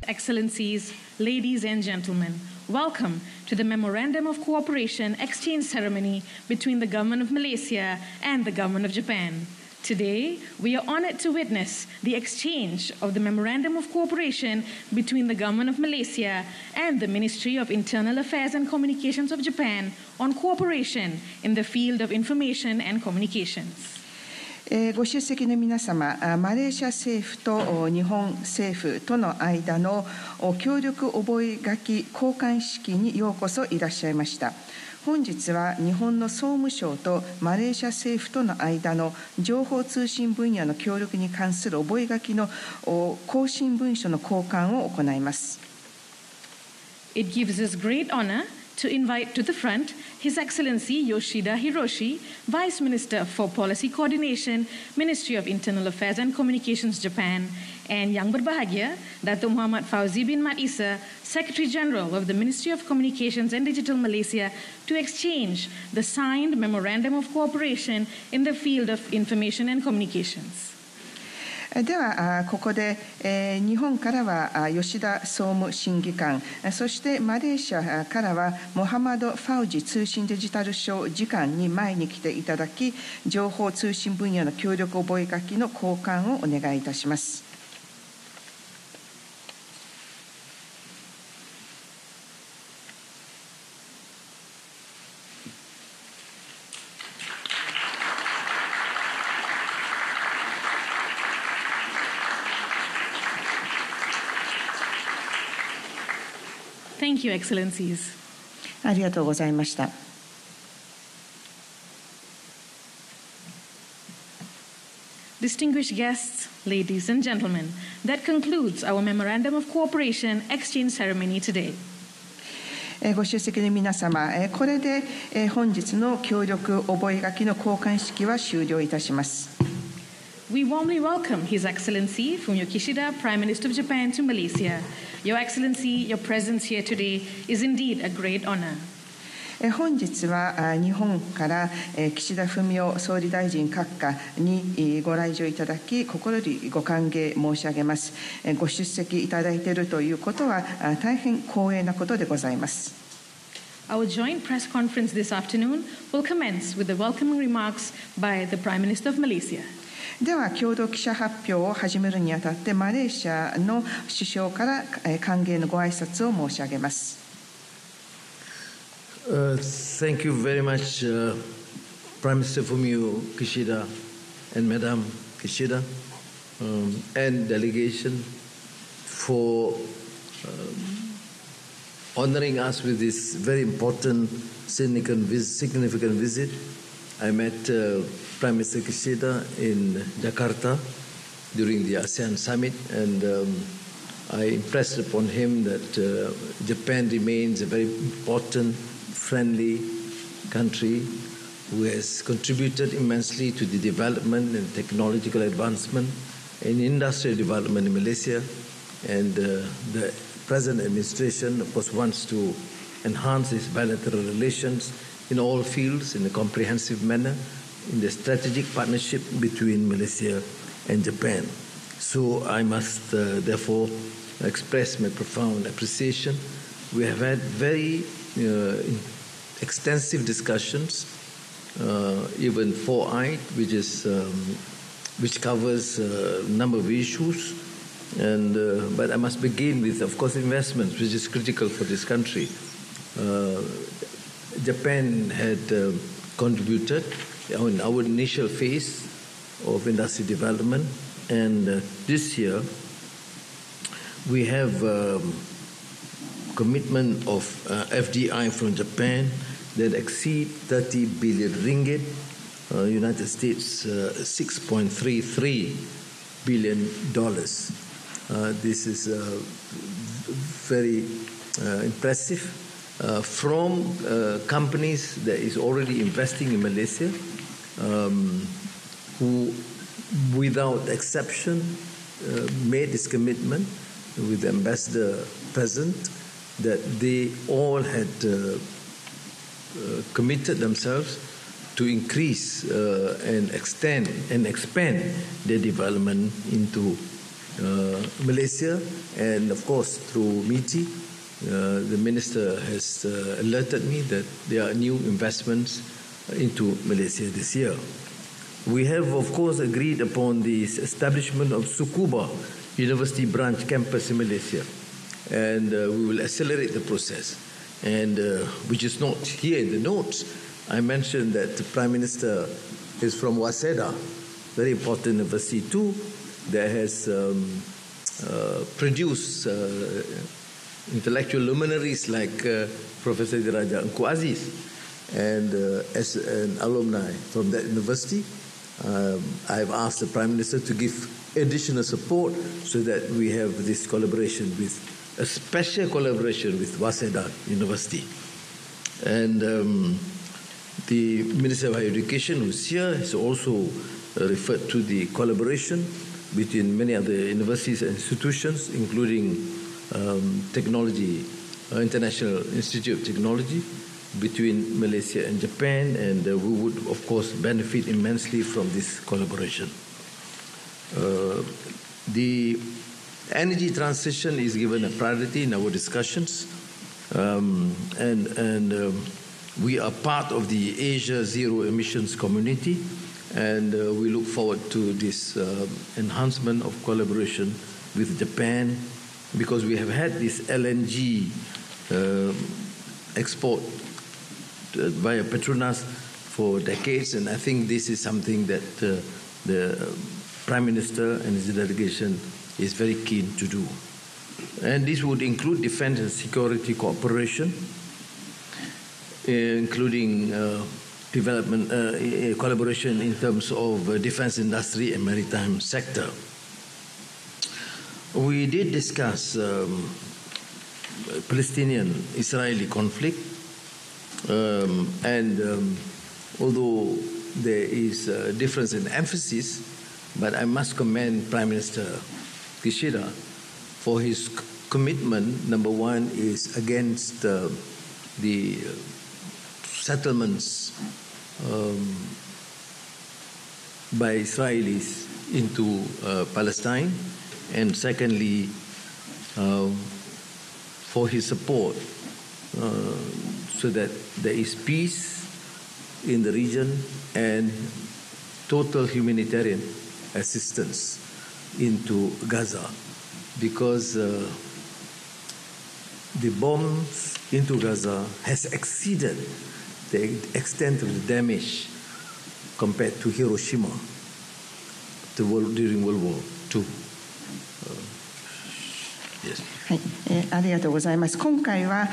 Excellencies, ladies and gentlemen, welcome to the Memorandum of Cooperation exchange ceremony between the Government of Malaysia and the Government of Japan. Today, we are honored to witness the exchange of the Memorandum of Cooperation between the Government of Malaysia and the Ministry of Internal Affairs and Communications of Japan on cooperation in the field of information and communications. ご出席の皆様、マレーシア政府と日本政府との間の協力覚書交換式にようこそいらっしゃいました。本日は日本の総務省とマレーシア政府との間の情報通信分野の協力に関する覚書の更新文書の交換を行います。It gives us great honor to invite to the front His Excellency Yoshida Hiroshi, Vice Minister for Policy Coordination, Ministry of Internal Affairs and Communications, Japan, and Yang Berbahagia, Dato' Muhammad Fauzi bin Mat Isa, Secretary General of the Ministry of Communications and Digital Malaysia, to exchange the signed Memorandum of Cooperation in the field of information and communications. ではここで日本からは吉田総務審議官、そしてマレーシアからはモハマド・ファウジ通信デジタル省次官に前に来ていただき、情報通信分野の協力覚書の交換をお願いいたします。Thank you, Excellencies. ありがとうございました。Distinguished guests, ladies and gentlemen, that concludes our Memorandum of Cooperation exchange ceremony today. ご出席の皆様、これで本日の協力覚書の交換式は終了いたします。We warmly welcome His Excellency Fumio Kishida, Prime Minister of Japan, to Malaysia. Your Excellency, your presence here today is indeed a great honor. 本日は日本から岸田文雄総理大臣閣下にご来場いただき、心よりご歓迎申し上げます。ご出席いただいているということは大変光栄なことでございます。Our joint press conference this afternoon will commence with the welcoming remarks by the Prime Minister of Malaysia. では共同記者発表を始めるにあたってマレーシアの首相から歓迎のご挨拶を申し上げます。Thank you very much, Prime Minister Fumio Kishida and Madam Kishida and delegation for honoring us with this very important significant visit. I met Prime Minister Kishida in Jakarta during the ASEAN summit, and I impressed upon him that Japan remains a very important, friendly country who has contributed immensely to the development and technological advancement and industrial development in Malaysia. And the present administration, of course, wants to enhance its bilateral relations in all fields in a comprehensive manner, in the strategic partnership between Malaysia and Japan. So I must therefore express my profound appreciation. We have had very extensive discussions, even 4-eyed, which covers a number of issues. But I must begin with, of course, investments, which is critical for this country. Japan had contributed in our initial phase of industry development, and this year we have commitment of FDI from Japan that exceed 30 billion ringgit, United States $6.33 billion. This is very impressive from companies that is already investing in Malaysia, who without exception made this commitment with the ambassador present, that they all had committed themselves to increase and extend and expand their development into Malaysia, and of course through MITI, the minister has alerted me that there are new investments into Malaysia this year. We have, of course, agreed upon the establishment of Tsukuba University branch campus in Malaysia, and we will accelerate the process. And which is not here in the notes. I mentioned that the Prime Minister is from Waseda, very important university too, that has produced intellectual luminaries like Professor Diraja Engku Aziz. And as an alumni from that university, I've asked the Prime Minister to give additional support so that we have this collaboration with, a special collaboration with Waseda University. And the Minister of Higher Education, who's here, has also referred to the collaboration between many other universities and institutions, including technology, International Institute of Technology, between Malaysia and Japan, and we would, of course, benefit immensely from this collaboration. The energy transition is given a priority in our discussions, and we are part of the Asia Zero Emissions Community, and we look forward to this enhancement of collaboration with Japan, because we have had this LNG export via Petronas for decades, and I think this is something that the Prime Minister and his delegation is very keen to do. And this would include defense and security cooperation, including development, collaboration in terms of defense industry and maritime sector. We did discuss Palestinian-Israeli conflict, and although there is a difference in emphasis, but I must commend Prime Minister Kishida for his commitment. Number one is against the settlements by Israelis into Palestine, and secondly, for his support so that there is peace in the region and total humanitarian assistance into Gaza, because the bombs into Gaza has exceeded the extent of the damage compared to Hiroshima during World War II. Yes. はい、ありがとうございます。今回は、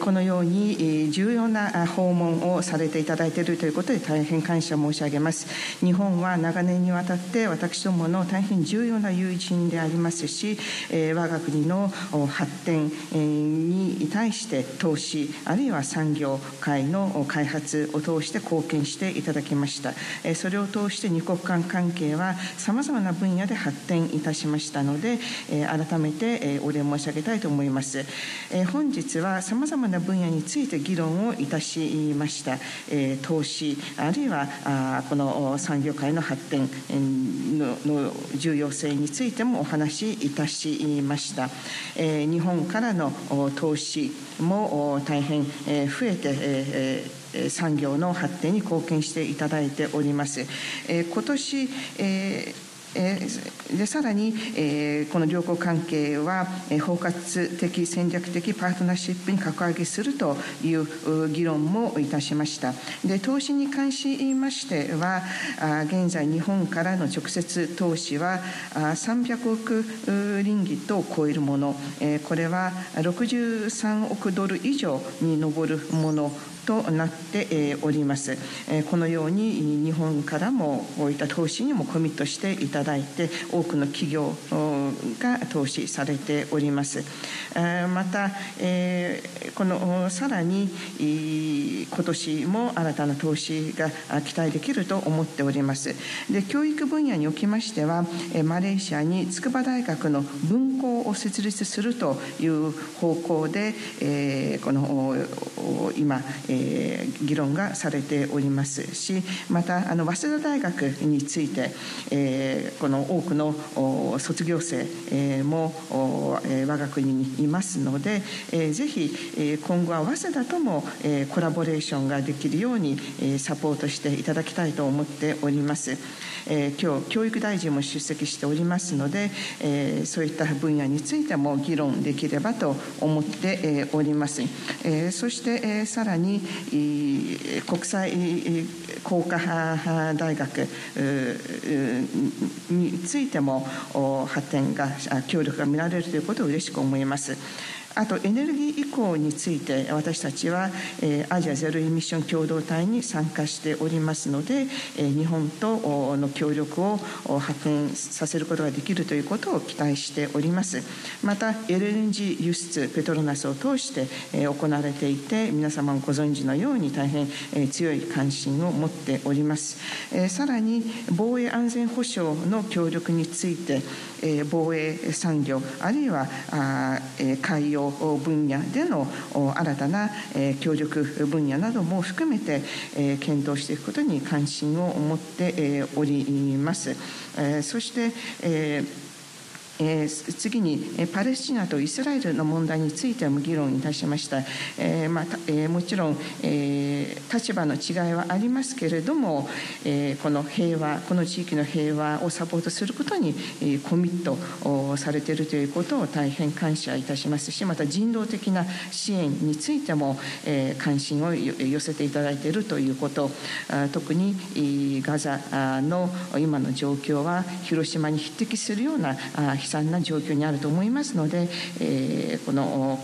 このように、重要な訪問をされていただいているということで大変感謝申し上げます。日本は長年にわたって私どもの大変重要な友人でありますし、我が国の発展に対して投資あるいは産業界の開発を通して貢献していただきました。それを通して二国間関係はさまざまな分野で発展いたしましたので、改めてお礼申し上げたいと思います。本日はさまざまな分野について議論をいたしました。投資あるいはこの産業界の発展の重要性についてもお話しいたしました。日本からの投資も大変増えて産業の発展に貢献していただいております。今年でさらに、この両国関係は包括的戦略的パートナーシップに格上げするという議論もいたしました。で、投資に関しましては現在日本からの直接投資は300億リンギットを超えるもの、これは63億ドル以上に上るものとなっております。このように日本からもこういった投資にもコミットしていただいて多くの企業が投資されております。またこのさらに今年も新たな投資が期待できると思っております。で、教育分野におきましてはマレーシアに筑波大学の分校を設立するという方向でこの今議論がされておりますし、また早稲田大学についてこの多くの卒業生生も我が国にいますので、ぜひ今後は早稲田ともコラボレーションができるようにサポートしていただきたいと思っております。今日教育大臣も出席しておりますので、そういった分野についても議論できればと思っております。そしてさらに国際工科大学についても発展が協力が見られるということを嬉しく思います。あとエネルギー移行について私たちはアジアゼロエミッション共同体に参加しておりますので、日本との協力を発展させることができるということを期待しております。また LNG 輸出ペトロナスを通して行われていて、皆様もご存知のように大変強い関心を持っております。さらに防衛安全保障の協力について、防衛産業あるいは海洋分野での新たな協力分野なども含めて検討していくことに関心を持っております。そして次にパレスチナとイスラエルの問題についても議論いたしました。もちろん立場の違いはありますけれども、この平和、この地域の平和をサポートすることにコミットされているということを大変感謝いたしますし、また人道的な支援についても関心を寄せていただいているということ、特にガザの今の状況は広島に匹敵するような悲惨な状況にあると思いますので、この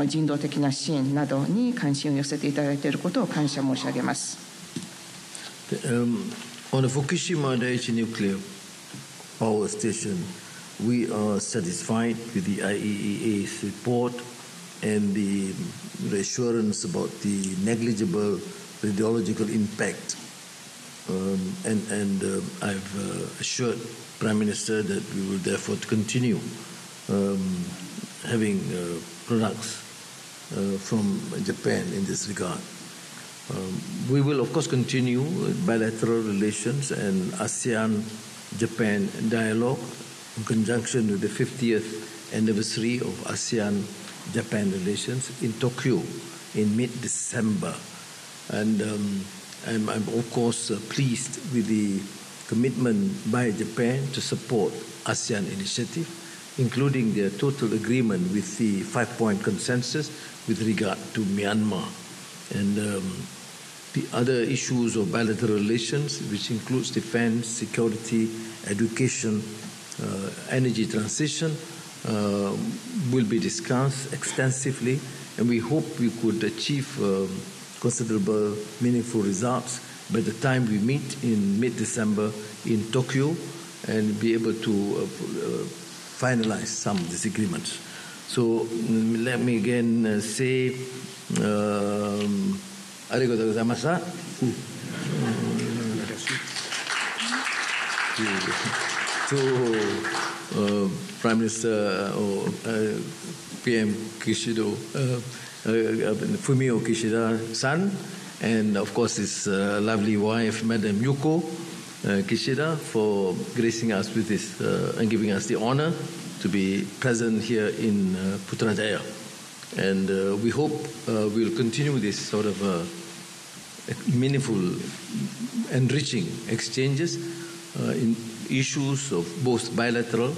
人道的な支援などに関心を寄せていただいていることを感謝申し上げます。On the Fukushima Daiichi nuclear power station, we are satisfied with the IAEA's report and the assurance about the negligible radiological impact. I've assured Prime Minister that we will therefore continue having products from Japan in this regard. We will of course continue bilateral relations and ASEAN-Japan dialogue in conjunction with the 50th anniversary of ASEAN-Japan relations in Tokyo in mid-December. And I'm of course pleased with the commitment by Japan to support ASEAN initiative, including their total agreement with the 5-point consensus with regard to Myanmar. And the other issues of bilateral relations, which includes defense, security, education, energy transition, will be discussed extensively, and we hope we could achieve considerable, meaningful results by the time we meet in mid-December in Tokyo and be able to finalize some disagreements. So let me again say, arigatou gozaimashita. To Prime Minister or PM Kishida, Fumio Kishida-san, and of course his lovely wife, Madam Yuko Kishida, for gracing us with this and giving us the honor to be present here in Putrajaya. And we hope we'll continue this sort of meaningful, enriching exchanges in issues of both bilateral,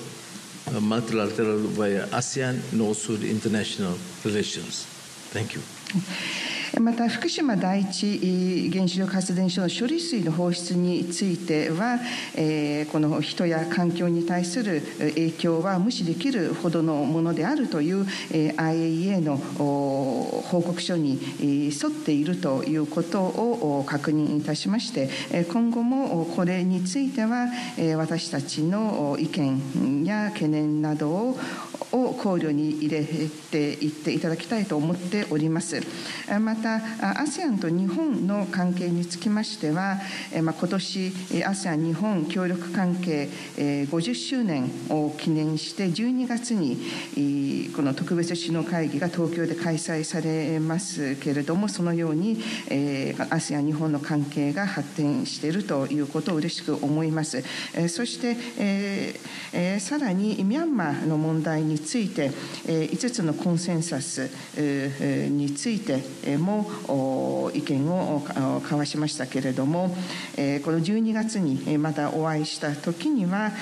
multilateral via ASEAN, and also the international relations. Thank you. また福島第一原子力発電所の処理水の放出については、この人や環境に対する影響は無視できるほどのものであるという、IAEA の報告書に沿っているということを確認いたしまして、今後もこれについては私たちの意見や懸念などを考慮に入れていっていただきたいと思っております。またた ASEAN と日本の関係につきましては、今年 ASEAN 日本協力関係50周年を記念して12月にこの特別首脳会議が東京で開催されますけれども、そのように ASEAN 日本の関係が発展しているということを嬉しく思います。そして、さらにミャンマーの問題について5つのコンセンサスについても意見を交わしましたけれども、この12月にまたお会いした時には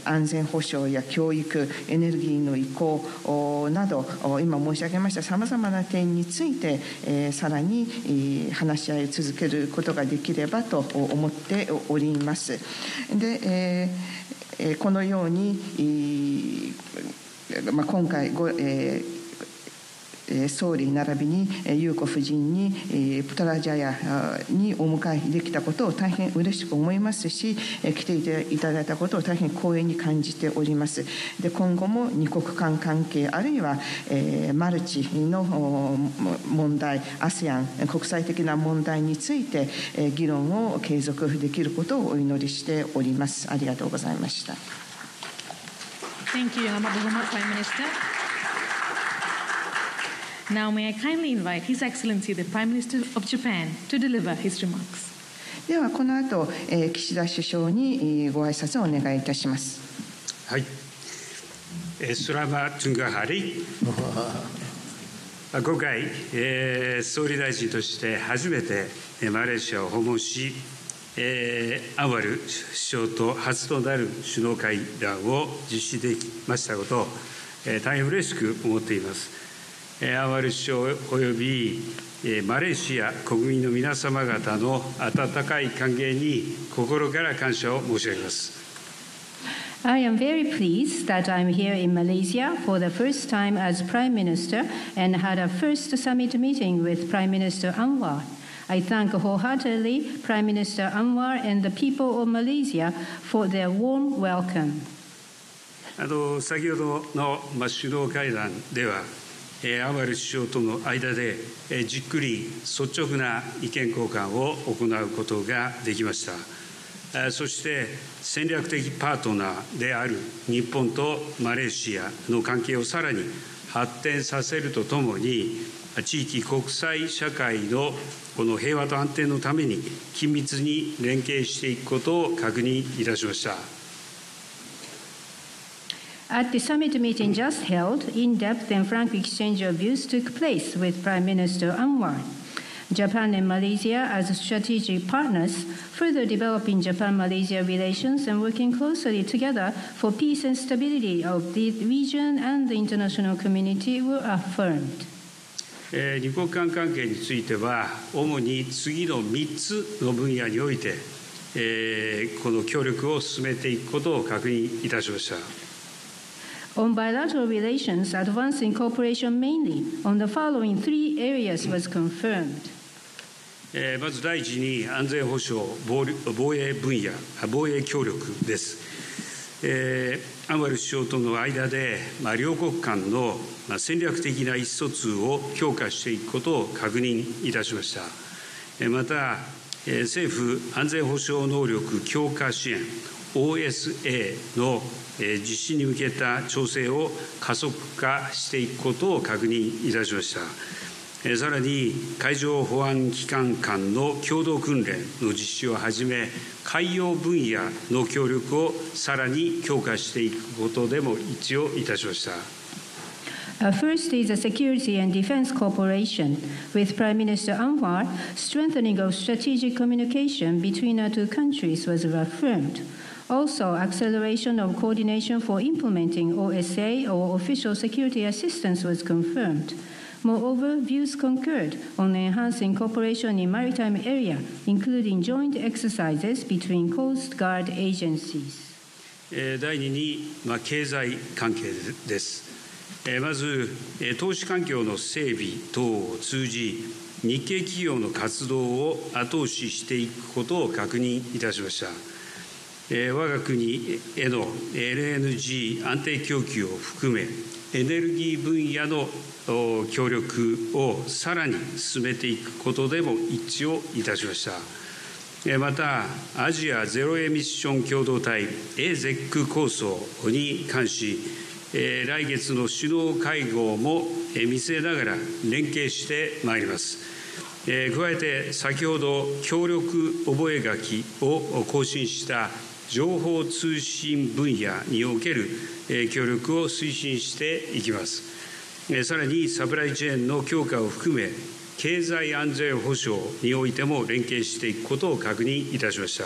安全保障や教育、エネルギーの移行など今申し上げましたさまざまな点についてさらに話し合い続けることができればと思っております。で、このように今回総理並びに裕子夫人にプトラジャヤにお迎えできたことを大変嬉しく思いますし、来ていただいたことを大変光栄に感じております。で、今後も二国間関係あるいはマルチの問題、ASEAN 国際的な問題について議論を継続できることをお祈りしております。ありがとうございました。Thank you, Honorable Prime Minister. Now may I kindly invite His Excellency the Prime Minister of Japan to deliver his remarks. ではこの後、岸田首相にご挨拶をお願いいたします。はい。スラマ・トゥンガハリ。今回、総理大臣として初めてマレーシアを訪問し、アンワル首相と初となる首脳会談を実施できましたことを、大変嬉しく思っています。アンワル首相およびマレーシア国民の皆様方の温かい歓迎に心から感謝を申し上げます。I am very pleased that I'm here in Malaysia for the first time as Prime Minister and had a first summit meeting with Prime Minister Anwar. I thank wholeheartedly Prime Minister Anwar and the people of Malaysia for their warm welcome. 先ほどの首脳会談では、アンワル首相との間でじっくり率直な意見交換を行うことができました。そして戦略的パートナーである日本とマレーシアの関係をさらに発展させるとともに、地域国際社会のこの平和と安定のために緊密に連携していくことを確認いたしました。At the summit meeting just held, in-depth and frank exchange of views took place with Prime Minister Anwar. Japan and Malaysia as strategic partners, further developing Japan-Malaysia relations and working closely together for peace and stability of the region and the international community were affirmed. 二国間関係については、主に次の3つの分野において、この協力を進めていくことを確認いたしました。On bilateral relations, advancing cooperation mainly on the following three areas was confirmed. まず第一に安全保障、防衛分野、防衛協力です。アンワル首相との間で、両国間の戦略的な意思疎通を強化していくことを確認いたしました。また、政府安全保障能力強化支援 OSA の実施に向けた調整を加速化していくことを確認いたしました。さらに海上保安機関間の共同訓練の実施をはじめ、海洋分野の協力をさらに強化していくことでも一致をいたしました。First is the security and defense cooperation. With Prime Minister Anwar, strengthening of strategic communication between our two countries was affirmed. Also, acceleration of coordination for implementing OSA or official security assistance was confirmed. Moreover, views concurred on enhancing cooperation in maritime area, including joint exercises between Coast Guard agencies. 第2に、経済関係です。まず、投資環境の整備等を通じ、日系企業の活動を後押ししていくことを確認いたしました。我が国への LNG 安定供給を含め、エネルギー分野の協力をさらに進めていくことでも一致をいたしました。また、アジアゼロエミッション共同体 AZEC 構想に関し、来月の首脳会合も見据えながら連携してまいります。加えて、先ほど協力覚書を更新した情報通信分野における協力を推進していきます。さらにサプライチェーンの強化を含め、経済安全保障においても連携していくことを確認いたしました。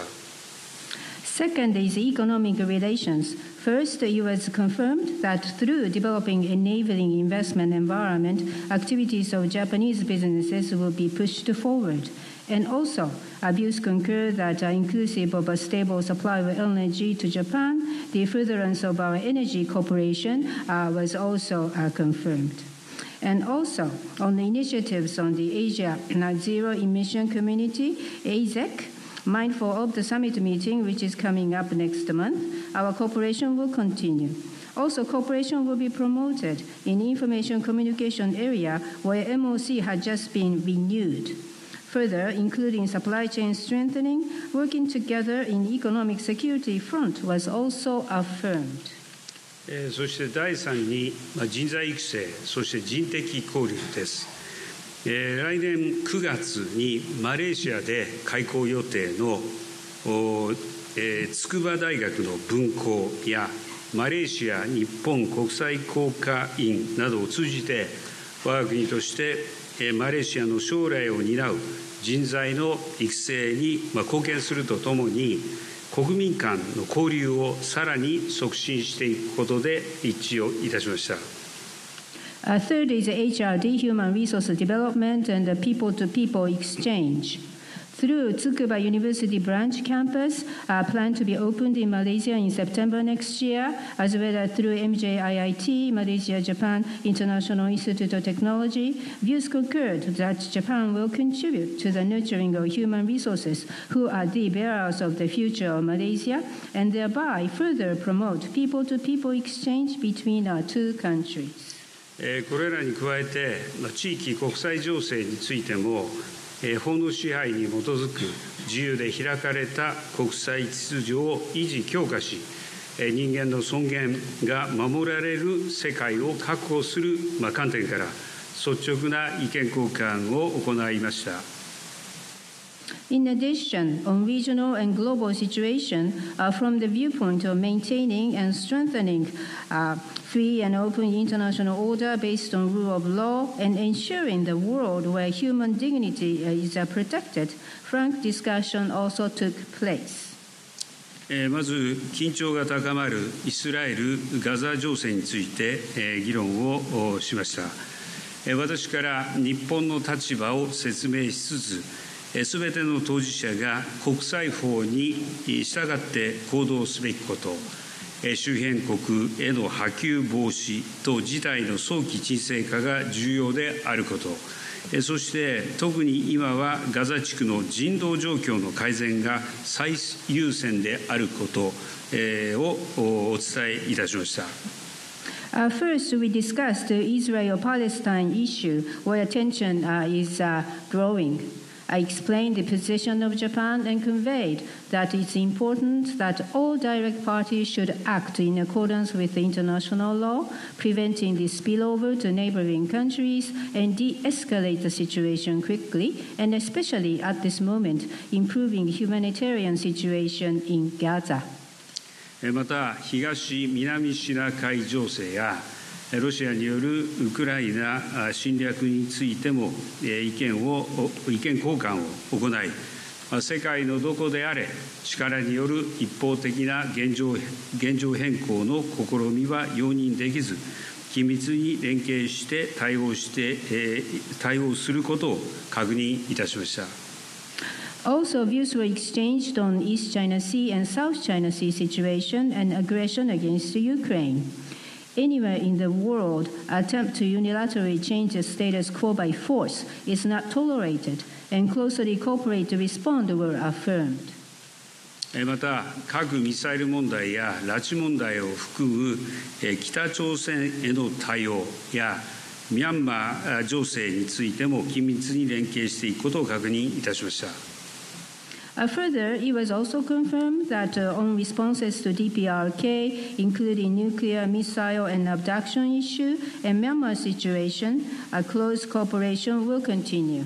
Second is economic relations. First, the U.S. confirmed that through developing enabling investment environment, activities of Japanese businesses will be pushed forward. And also, views concur that inclusive of a stable supply of LNG to Japan, the furtherance of our energy cooperation was also confirmed. And also, on the initiatives on the Asia Zero Emission Community, AZEC, mindful of the summit meeting, which is coming up next month, our cooperation will continue. Also, cooperation will be promoted in the information communication area where MOC had just been renewed. Further, including supply chain strengthening, working together in economic security front was also affirmed. そして第3に人材育成、そして人的交流です。来年9月にマレーシアで開校予定の筑波大学の分校やマレーシア日本国際工科院などを通じて、我が国としてマレーシアの将来を担う人材の育成に貢献するとともに、国民間の交流をさらに促進していくことで一致をいたしました。Third is HRD, Human Resource Development and People-to-People Exchange. Through Tsukuba University branch campus, planned to be opened in Malaysia in September next year, as well as through MJIIT, Malaysia-Japan International Institute of Technology, views concurred that Japan will contribute to the nurturing of human resources who are the bearers of the future of Malaysia, and thereby further promote people-to-people exchange between our two countries. これらに加えて、地域国際情勢についても、法の支配に基づく自由で開かれた国際秩序を維持強化し、人間の尊厳が守られる世界を確保する観点から率直な意見交換を行いました。In addition, on regional and global situation, from the viewpoint of maintaining and strengthening free and open international order based on rule of law and ensuring the world where human dignity is protected, frank discussion also took place. まず、緊張が高まるイスラエル・ガザ情勢について議論をしました。私から日本の立場を説明しつつ、すべての当事者が国際法に従って行動すべきこと、周辺国への波及防止と事態の早期沈静化が重要であること、そして特に今はガザ地区の人道状況の改善が最優先であることをお伝えいたしました。First, we discussed the Israel-Palestine issue, where tension is growing. I explained the position of Japan and conveyed that it's important that all direct parties should act in accordance with the international law, preventing the spillover to neighboring countries and de-escalate the situation quickly, and especially at this moment, improving humanitarian situation in Gaza. また、東南シナ海情勢やロシアによるウクライナ侵略についても意見交換を行い、世界のどこであれ力による一方的な現状変更の試みは容認できず、緊密に連携して対応することを確認いたしました。Also, views were exchanged on East China Sea and South China Sea situation and aggression against Ukraine. Anywhere in the world, attempt to unilaterally change the status quo by force is not tolerated, and closely cooperate to respond were affirmed. また、核・ミサイル問題や拉致問題を含む北朝鮮への対応や、ミャンマー情勢についても緊密に連携していくことを確認いたしました。Further, it was also confirmed that on responses to DPRK, including nuclear, missile, and abduction issue, and Myanmar situation, a close cooperation will continue.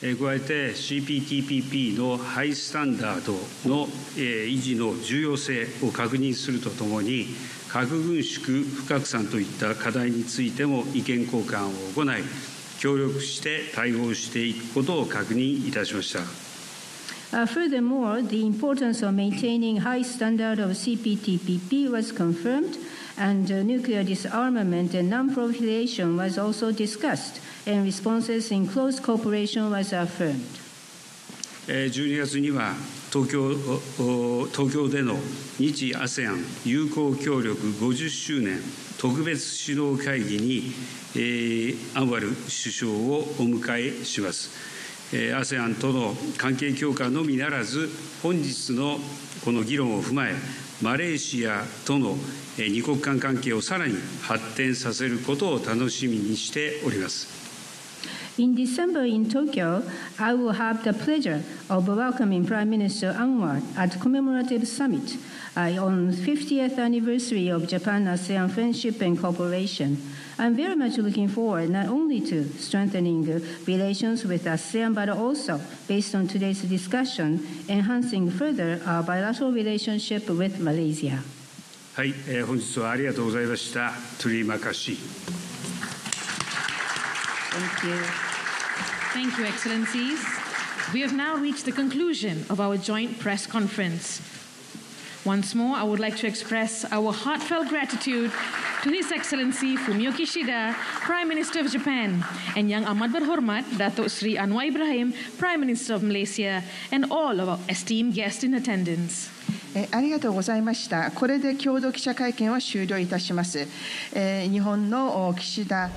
加えて CPTPP のハイスタンダードの維持の重要性を確認するとともに、核軍縮・不拡散といった課題についても意見交換を行い、協力して対応していくことを確認いたしました。Furthermore, the importance of maintaining high standard of CPTPP was confirmed, and nuclear disarmament and non-proliferation was also discussed, and responses in close cooperation was affirmed. 12月には東京での日 ASEAN 友好協力50周年特別首脳会議に、アンワル首相をお迎えします。ASEAN との関係強化のみならず、本日のこの議論を踏まえ、マレーシアとの二国間関係をさらに発展させることを楽しみにしております。In December in Tokyo, I will have the pleasure of welcoming Prime Minister Anwar at commemorative summit on 50th anniversary of Japan-ASEAN friendship and cooperation. I'm very much looking forward not only to strengthening relations with ASEAN, but also, based on today's discussion, enhancing further our bilateral relationship with Malaysia. はい、本日はありがとうございました。Terima kasih. Thank you. Thank you, Excellencies. We have now reached the conclusion of our joint press conference. Once more, I would like to express our heartfelt gratitude to His Excellency Fumio Kishida, Prime Minister of Japan, and Yang Amat Berhormat Datuk Sri Anwar Ibrahim, Prime Minister of Malaysia, and all of our esteemed guests in attendance. ありがとうございました。これで共同記者会見は終了いたします。日本の岸田